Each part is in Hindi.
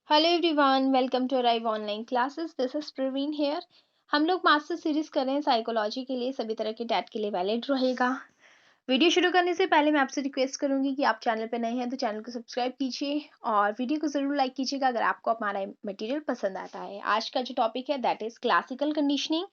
Hello everyone, welcome to arrive online classes. This is Praveen here. हम लोग मास्टर सीरीज कर रहे हैं साइकोलॉजी के लिए, सभी तरह के टैट के लिए वैलिड रहेगा। वीडियो शुरू करने से पहले मैं आपसे रिक्वेस्ट करूंगी कि आप चैनल पर नए हैं तो चैनल को सब्सक्राइब कीजिए और वीडियो को जरूर लाइक कीजिएगा अगर आपको हमारा मटेरियल पसंद आता है। आज का जो टॉपिक है दैट इज क्लासिकल कंडीशनिंग।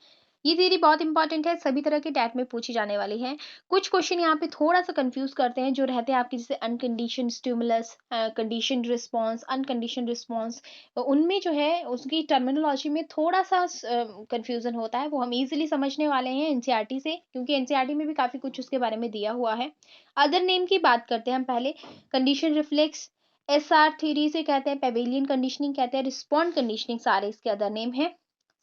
ये थियरी बहुत इंपॉर्टेंट है, सभी तरह के टैट में पूछी जाने वाली है। कुछ क्वेश्चन यहाँ पे थोड़ा सा कंफ्यूज करते हैं जो रहते हैं आपके, जैसे अनकंडीशन स्टिमुलस, कंडीशन रिस्पॉन्स, अनकंडीशन रिस्पॉन्स। उनमें जो है उसकी टर्मिनोलॉजी में थोड़ा सा कंफ्यूजन होता है, वो हम इजीली समझने वाले हैं एनसीईआरटी से, क्योंकि एनसीईआरटी में भी काफी कुछ उसके बारे में दिया हुआ है। अदर नेम की बात करते हैं हम पहले। कंडीशन रिफ्लेक्स, एसआर थ्योरी से कहते हैं, पेवेलियन कंडीशनिंग कहते हैं, रिस्पॉन्ड कंडीशनिंग, सारे इसके अदर नेम है।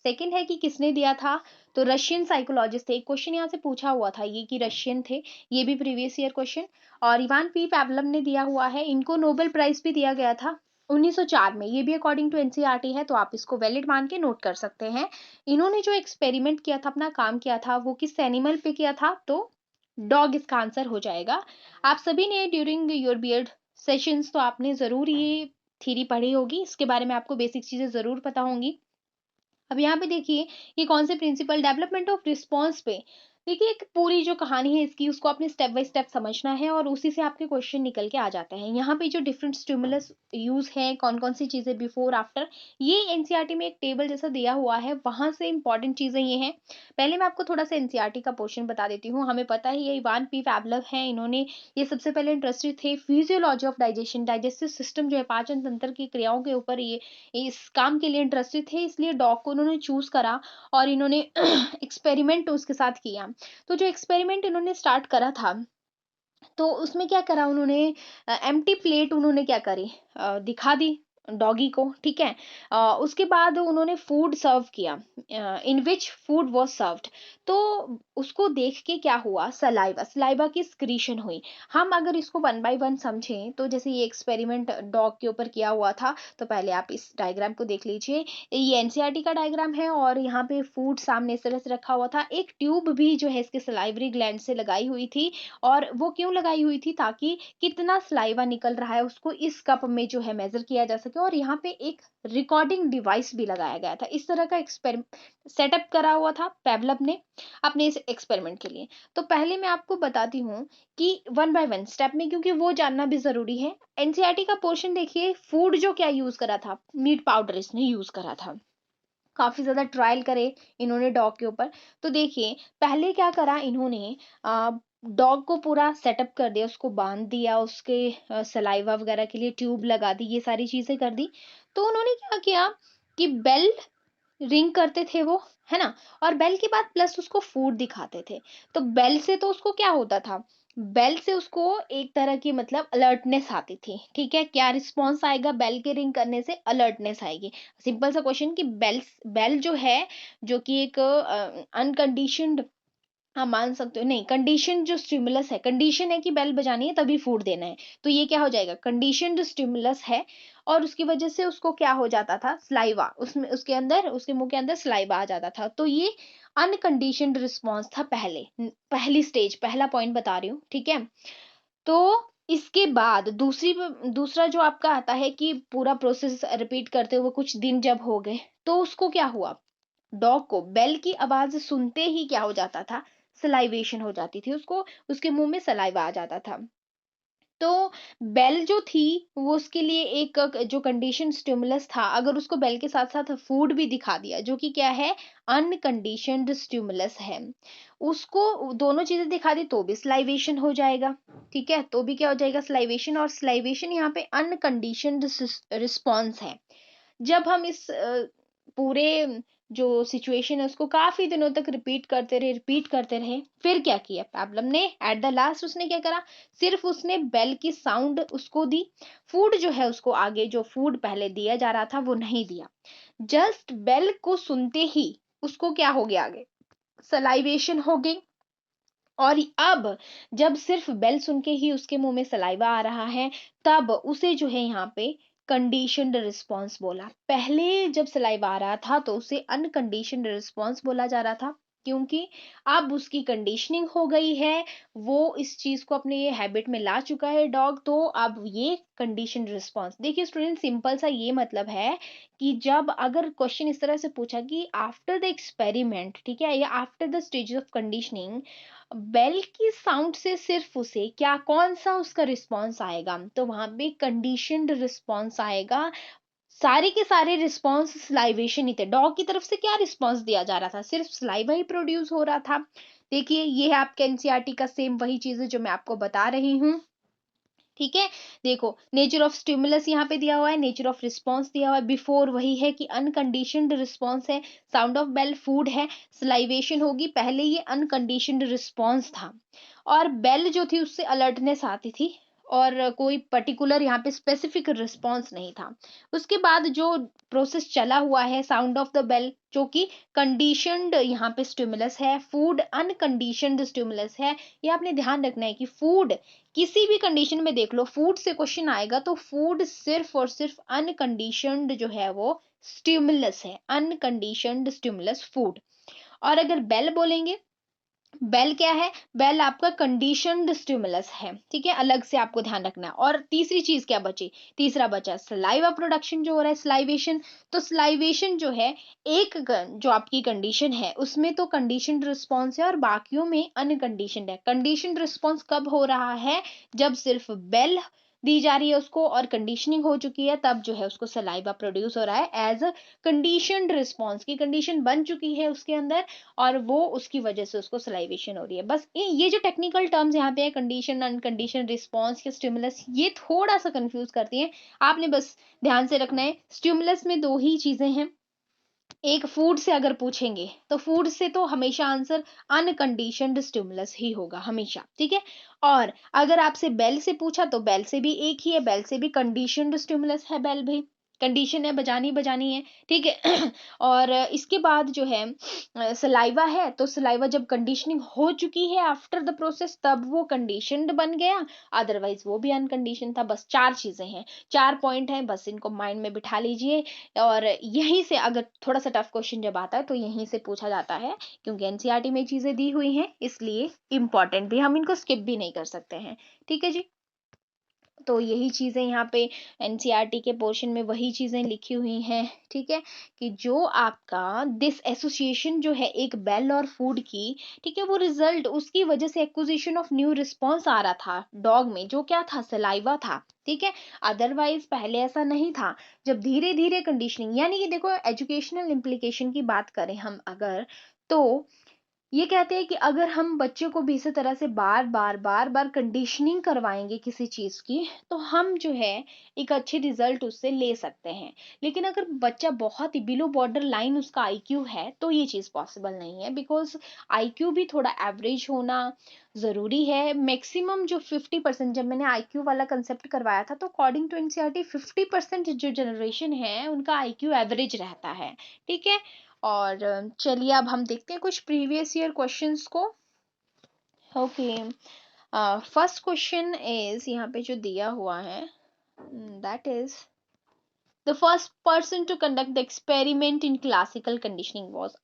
सेकंड है कि किसने दिया था, तो रशियन साइकोलॉजिस्ट थे। एक क्वेश्चन यहाँ से पूछा हुआ था ये कि रशियन थे, ये भी प्रीवियस ईयर क्वेश्चन। और इवान पी पैवलव ने दिया हुआ है, इनको नोबेल प्राइज भी दिया गया था 1904 में। ये भी अकॉर्डिंग टू एनसीईआरटी है, तो आप इसको वैलिड मान के नोट कर सकते हैं। इन्होंने जो एक्सपेरिमेंट किया था, अपना काम किया था, वो किस एनिमल पे किया था, तो डॉग इसका आंसर हो जाएगा। आप सभी ने ड्यूरिंग योर बीएड सेशंस तो आपने जरूर ये थ्योरी पढ़ी होगी, इसके बारे में आपको बेसिक चीजें जरूर पता होंगी। अब यहाँ पे देखिए कि कौन से प्रिंसिपल डेवलपमेंट ऑफ रिस्पॉन्स पे, देखिए एक पूरी जो कहानी है इसकी, उसको आपने स्टेप बाय स्टेप समझना है और उसी से आपके क्वेश्चन निकल के आ जाते हैं। यहाँ पे जो डिफरेंट स्टिमुलस यूज है, कौन कौन सी चीजें बिफोर आफ्टर, ये एनसीईआरटी में एक टेबल जैसा दिया हुआ है, वहां से इंपॉर्टेंट चीजें ये हैं। पहले मैं आपको थोड़ा सा एनसीईआरटी का पोर्शन बता देती हूँ। हमें पता है ये इवान पी पैवलव है, इन्होंने ये सबसे पहले इंटरेस्टेड थे physiology of digestion, digestive system जो है पाचन तंत्र की क्रियाओं के ऊपर, ये इस काम के लिए इंटरेस्टेड थे, इसलिए डॉग को उन्होंने चूज करा और इन्होंने एक्सपेरिमेंट उसके साथ किया। तो जो एक्सपेरिमेंट इन्होंने स्टार्ट करा था, तो उसमें क्या करा उन्होंने, एम्प्टी प्लेट उन्होंने क्या करी, दिखा दी डॉगी को, ठीक है। उसके बाद उन्होंने फूड सर्व किया, इन विच फूड वाज सर्व्ड। तो उसको देख के क्या हुआ, सलाइवा, सलाइवा की स्क्रीशन हुई। हम अगर इसको वन बाय वन समझें, तो जैसे ये एक्सपेरिमेंट डॉग के ऊपर किया हुआ था, तो पहले आप इस डायग्राम को देख लीजिए। ये एनसीईआरटी का डायग्राम है और यहाँ पे फूड सामने इस तरह से रखा हुआ था। एक ट्यूब भी जो है इसके सलाइवरी ग्लैंड से लगाई हुई थी, और वो क्यों लगाई हुई थी, ताकि कितना सलाइवा निकल रहा है उसको इस कप में जो है मेजर किया जा सके। और यहाँ पे एक रिकॉर्डिंग डिवाइस भी लगाया गया था। इस तरह का एक्सपेरिमेंट सेटअप करा हुआ था पेवलव ने अपने इस एक्सपेरिमेंट के लिए। तो पहले मैं आपको बताती हूँ कि वन बाय वन स्टेप में, क्योंकि वो जानना भी जरूरी है। एनसीईआरटी का पोर्शन देखिए, फूड जो क्या यूज करा था, मीट पाउडर इसने यूज करा था। काफी ज्यादा ट्रायल करे इन्होंने डॉग के ऊपर। तो देखिए पहले क्या करा इन्होंने, डॉग को पूरा सेटअप कर दिया, उसको बांध दिया, उसके सलाइवा वगैरह के लिए ट्यूब लगा दी, ये सारी चीजें कर दी। तो उन्होंने क्या किया कि बेल रिंग करते थे वो, है ना, और बेल के बाद प्लस उसको फूड दिखाते थे। तो बेल से तो उसको क्या होता था, बेल से उसको एक तरह की मतलब अलर्टनेस आती थी, ठीक है। क्या रिस्पॉन्स आएगा, बेल के रिंग करने से अलर्टनेस आएगी। सिंपल सा क्वेश्चन कि बेल, बेल जो है, जो कि एक अनकंडीशनड, हाँ मान सकते हो, नहीं कंडीशन जो स्टिमुलस है, कंडीशन है कि बेल बजानी है तभी फूड देना है, तो ये क्या हो जाएगा, कंडीशन जो स्टिमुलस है। और उसकी वजह से उसको क्या हो जाता था, स्लाइवा, उसमें उसके अंदर, उसके मुंह के अंदर स्लाइवा आ जाता था। तो ये अनकंडीशनड रिस्पॉन्स था पहले, पहली स्टेज, पहला पॉइंट बता रही हूँ, ठीक है। तो इसके बाद दूसरा जो आपका आता है कि पूरा प्रोसेस रिपीट करते हुए कुछ दिन जब हो गए, तो उसको क्या हुआ, डॉग को बेल की आवाज सुनते ही क्या हो जाता था, सलाइवेशन हो जाती थी उसको, उसके मुंह में सलाइवा आ जाता था। तो बेल जो थी वो उसके लिए एक जो कंडीशन स्टिमुलस था, अगर उसको बेल के साथ साथ फूड भी दिखा दिया, जो कि क्या है, अनकंडीशनड स्टिमुलस है, उसको दोनों चीजें दिखा दी, तो भी स्लाइवेशन हो जाएगा, ठीक है। तो भी क्या हो जाएगा, स्लाइवेशन। और स्लाइवेशन यहाँ पे अनकंडीशनड रिस्पॉन्स है। जब हम इस पूरे जो सिचुएशन है उसको काफी दिनों तक रिपीट करते रहे, फिर क्या किया पैवलव ने, एट द लास्ट उसने क्या करा, सिर्फ उसने बेल की साउंड उसको दी, फूड जो है उसको आगे जो फूड पहले दिया जा रहा था वो नहीं दिया। जस्ट बेल को सुनते ही उसको क्या हो गया, आगे सलाइवेशन हो गई। और अब जब सिर्फ बेल सुन के ही उसके मुंह में सलाइवा आ रहा है, तब उसे जो है यहाँ पे कंडीशनड रिस्पॉन्स बोला। पहले जब सलाइवा आ रहा था तो उसे अनकंडीशनड रिस्पॉन्स बोला जा रहा था। क्योंकि अब उसकी कंडीशनिंग हो गई है, वो इस चीज को अपने ये हैबिट में ला चुका है डॉग, तो अब ये कंडीशन रिस्पॉन्स। देखिए स्टूडेंट, सिंपल सा ये मतलब है कि जब अगर क्वेश्चन इस तरह से पूछा कि आफ्टर द एक्सपेरिमेंट, ठीक है, या after the stage of conditioning, bell की साउंड से सिर्फ उसे क्या, कौन सा उसका रिस्पॉन्स आएगा, तो वहां पे कंडीशनड रिस्पॉन्स आएगा। सारे के सारे रिस्पॉन्स स्लाइवेशन ही थे। डॉग की तरफ से क्या रिस्पॉन्स दिया जा रहा था, सिर्फ स्लाइवा ही प्रोड्यूस हो रहा था। देखिए ये है आपके एनसीईआरटी का सेम वही चीज है जो मैं आपको बता रही हूँ, ठीक है। देखो नेचर ऑफ स्टिमुलस यहाँ पे दिया हुआ है, नेचर ऑफ रिस्पॉन्स दिया हुआ है। बिफोर वही है कि अनकंडीशनड रिस्पॉन्स है, साउंड ऑफ बेल फूड है, स्लाइवेशन होगी, पहले ये अनकंडीशनड रिस्पॉन्स था। और बेल जो थी उससे अलर्टनेस आती थी, और कोई पर्टिकुलर यहाँ पे स्पेसिफिक रिस्पॉन्स नहीं था। उसके बाद जो प्रोसेस चला हुआ है, साउंड ऑफ द बेल जो कि कंडीशनड यहाँ पे स्टिमुलस है, फूड अनकंडीशनड स्टिमुलस है। ये आपने ध्यान रखना है कि फूड किसी भी कंडीशन में देख लो, फूड से क्वेश्चन आएगा तो फूड सिर्फ और सिर्फ अनकंडीशनड जो है वो स्टिमुलस है, अनकंडीशनड स्टिमुलस फूड। और अगर बेल बोलेंगे, बेल क्या है, बेल आपका कंडीशनड स्टिमुलस है, ठीक है, अलग से आपको ध्यान रखना है। और तीसरी चीज क्या बची, तीसरा बचा सलाइवा प्रोडक्शन जो हो रहा है, स्लाइवेशन। तो स्लाइवेशन जो है, जो आपकी कंडीशन है उसमें तो कंडीशनड रिस्पॉन्स है और बाकियों में अनकंडीशनड है। कंडीशनड रिस्पॉन्स कब हो रहा है, जब सिर्फ बेल दी जा रही है उसको और कंडीशनिंग हो चुकी है, तब जो है उसको सलाइवा प्रोड्यूस हो रहा है एज अ कंडीशनड रिस्पॉन्स, की कंडीशन बन चुकी है उसके अंदर और वो उसकी वजह से उसको सलाइवेशन हो रही है। बस ये जो टेक्निकल टर्म्स यहाँ पे है, कंडीशन, अनकंडीशन, रिस्पॉन्स या स्टिमुलस, ये थोड़ा सा कंफ्यूज करती हैं। आपने बस ध्यान से रखना है, स्टिमुलस में दो ही चीजें हैं। एक फूड से अगर पूछेंगे तो फूड से तो हमेशा आंसर अनकंडीशनड स्टिमुलस ही होगा हमेशा, ठीक है। और अगर आपसे बेल से पूछा तो बेल से भी एक ही है, बेल से भी कंडीशनड स्टिमुलस है, बेल भी कंडीशन है, बजानी बजानी है, ठीक है। और इसके बाद जो है सलाइवा है, तो सलाइवा जब कंडीशनिंग हो चुकी है आफ्टर द प्रोसेस, तब वो कंडीशनड बन गया, अदरवाइज वो भी अनकंडीशन था। बस चार चीजें हैं, चार पॉइंट हैं, बस इनको माइंड में बिठा लीजिए। और यहीं से अगर थोड़ा सा टफ क्वेश्चन जब आता है तो यहीं से पूछा जाता है, क्योंकि एनसीईआरटी में चीजें दी हुई हैं इसलिए इंपॉर्टेंट भी, हम इनको स्किप भी नहीं कर सकते हैं, ठीक है जी। तो यही चीजें यहाँ पे एनसीईआरटी के पोर्शन में वही चीजें लिखी हुई हैं, ठीक है, कि जो आपका दिस एसोसिएशन जो है एक बेल और फूड की, ठीक है, वो रिजल्ट उसकी वजह से एक्विजिशन ऑफ न्यू रिस्पॉन्स आ रहा था डॉग में, जो क्या था, सलाइवा था, ठीक है। अदरवाइज पहले ऐसा नहीं था। जब धीरे धीरे कंडीशनिंग, यानी कि देखो एजुकेशनल इम्प्लीकेशन की बात करें हम अगर, तो ये कहते हैं कि अगर हम बच्चे को भी इसी तरह से बार बार कंडीशनिंग करवाएंगे किसी चीज की, तो हम जो है एक अच्छे रिजल्ट उससे ले सकते हैं। लेकिन अगर बच्चा बहुत ही बिलो बॉर्डर लाइन उसका आईक्यू है तो ये चीज पॉसिबल नहीं है, बिकॉज आईक्यू भी थोड़ा एवरेज होना जरूरी है। मैक्सिमम जो 50%, जब मैंने आईक्यू वाला कंसेप्ट करवाया था तो अकॉर्डिंग टू एनसीईआरटी 50% जो जनरेशन है उनका आईक्यू एवरेज रहता है, ठीक है। और चलिए अब हम देखते हैं कुछ प्रीवियस ईयर क्वेश्चंस को। ओके, फर्स्ट क्वेश्चन इज यहाँ पे जो दिया हुआ है, that is the first person to conduct the experiment in classical conditioning was,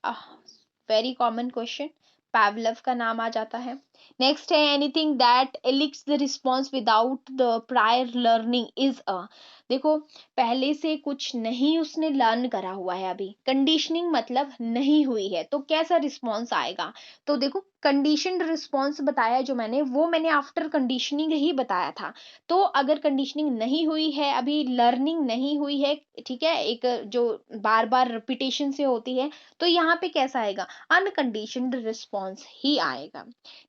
very common question, Pavlov का नाम आ जाता है। नेक्स्ट है anything that elicits the response without the prior learning is a, देखो पहले से कुछ नहीं उसने लर्न करा हुआ है, अभी कंडीशनिंग मतलब नहीं हुई है तो कैसा रिस्पॉन्स आएगा। तो देखो कंडीशनड रिस्पॉन्स बताया जो मैंने, वो मैंने आफ्टर कंडीशनिंग ही बताया था। तो अगर कंडीशनिंग नहीं हुई है, अभी लर्निंग नहीं हुई है, ठीक है, एक जो बार बार रिपीटेशन से होती है, तो यहाँ पे कैसा आएगा, अनकंडीशनड रिस्पॉन्स ही आएगा।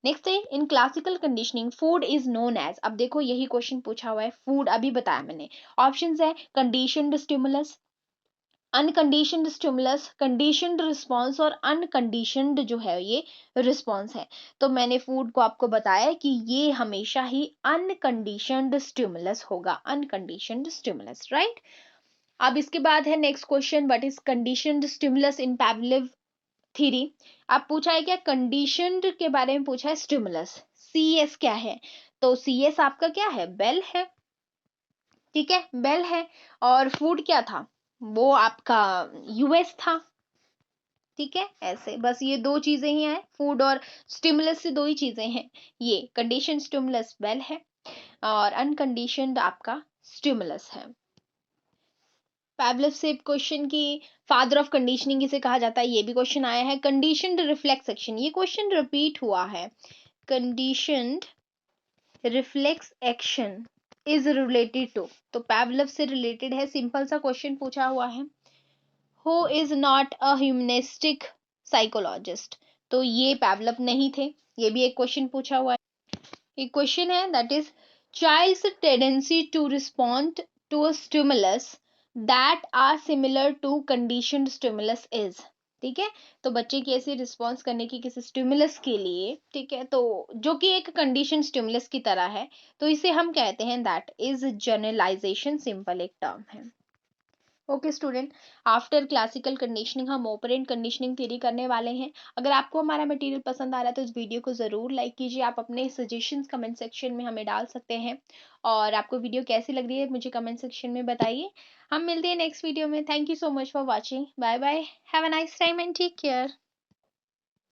नेक्स्ट है in classical conditioning food is known as, अब देखो यही क्वेश्चन पूछा हुआ है, फूड अभी बताया मैंने। ऑप्शंस है conditioned stimulus, unconditioned stimulus, conditioned response और अनकंडीशनड जो है ये रिस्पॉन्स है। तो मैंने फूड को आपको बताया कि ये हमेशा ही अनकंडीशनड स्टिमुलस होगा, अनकंडीशनड स्टिमुलस, राइट। अब इसके बाद है next question, what is conditioned stimulus in Pavlov theory. अब पूछा है क्या, कंडीशनड के बारे में पूछा है, स्टिमुलस सी एस क्या है, तो सी एस आपका क्या है, बेल है, ठीक है, बेल है। और फूड क्या था, वो आपका यूएस था, ठीक है, ऐसे बस ये दो चीजें ही हैं, फूड और स्टिमुलस से दो ही चीजें हैं। ये कंडीशन स्टिमुलस बेल है और अनकंडीशनड आपका स्टिमुलस है। पैवलव से क्वेश्चन की फादर ऑफ कंडीशनिंग इसे कहा जाता है, ये भी क्वेश्चन आया है। कंडीशनड रिफ्लेक्स एक्शन, ये क्वेश्चन रिपीट हुआ है। Conditioned reflex action is related to, तो पैवलव से रिलेटेड है, सिंपल सा क्वेश्चन पूछा हुआ है। Who is not a humanistic psychologist, तो ये पैवलव नहीं थे, ये भी एक क्वेश्चन पूछा हुआ है। एक क्वेश्चन है that is child's tendency to respond to a stimulus that are similar to conditioned stimulus is, ठीक है, तो बच्चे की ऐसी रिस्पॉन्स करने की किसी स्टिमुलस के लिए, ठीक है, तो जो कि एक कंडीशन स्टिमुलस की तरह है, तो इसे हम कहते हैं दैट इज जनरलाइजेशन, सिंपल एक टर्म है। Okay student, after classical conditioning हम ऑपरेंट कंडीशनिंग थ्योरी करने वाले हैं। अगर आपको हमारा मटेरियल पसंद आ रहा है तो इस वीडियो को ज़रूर लाइक कीजिए। आप अपने सजेशंस कमेंट सेक्शन में हमें डाल सकते हैं, और आपको वीडियो कैसी लग रही है मुझे कमेंट सेक्शन में बताइए। हम मिलते हैं नेक्स्ट वीडियो में। Thank you so much for watching. Bye bye, have a nice time and take care.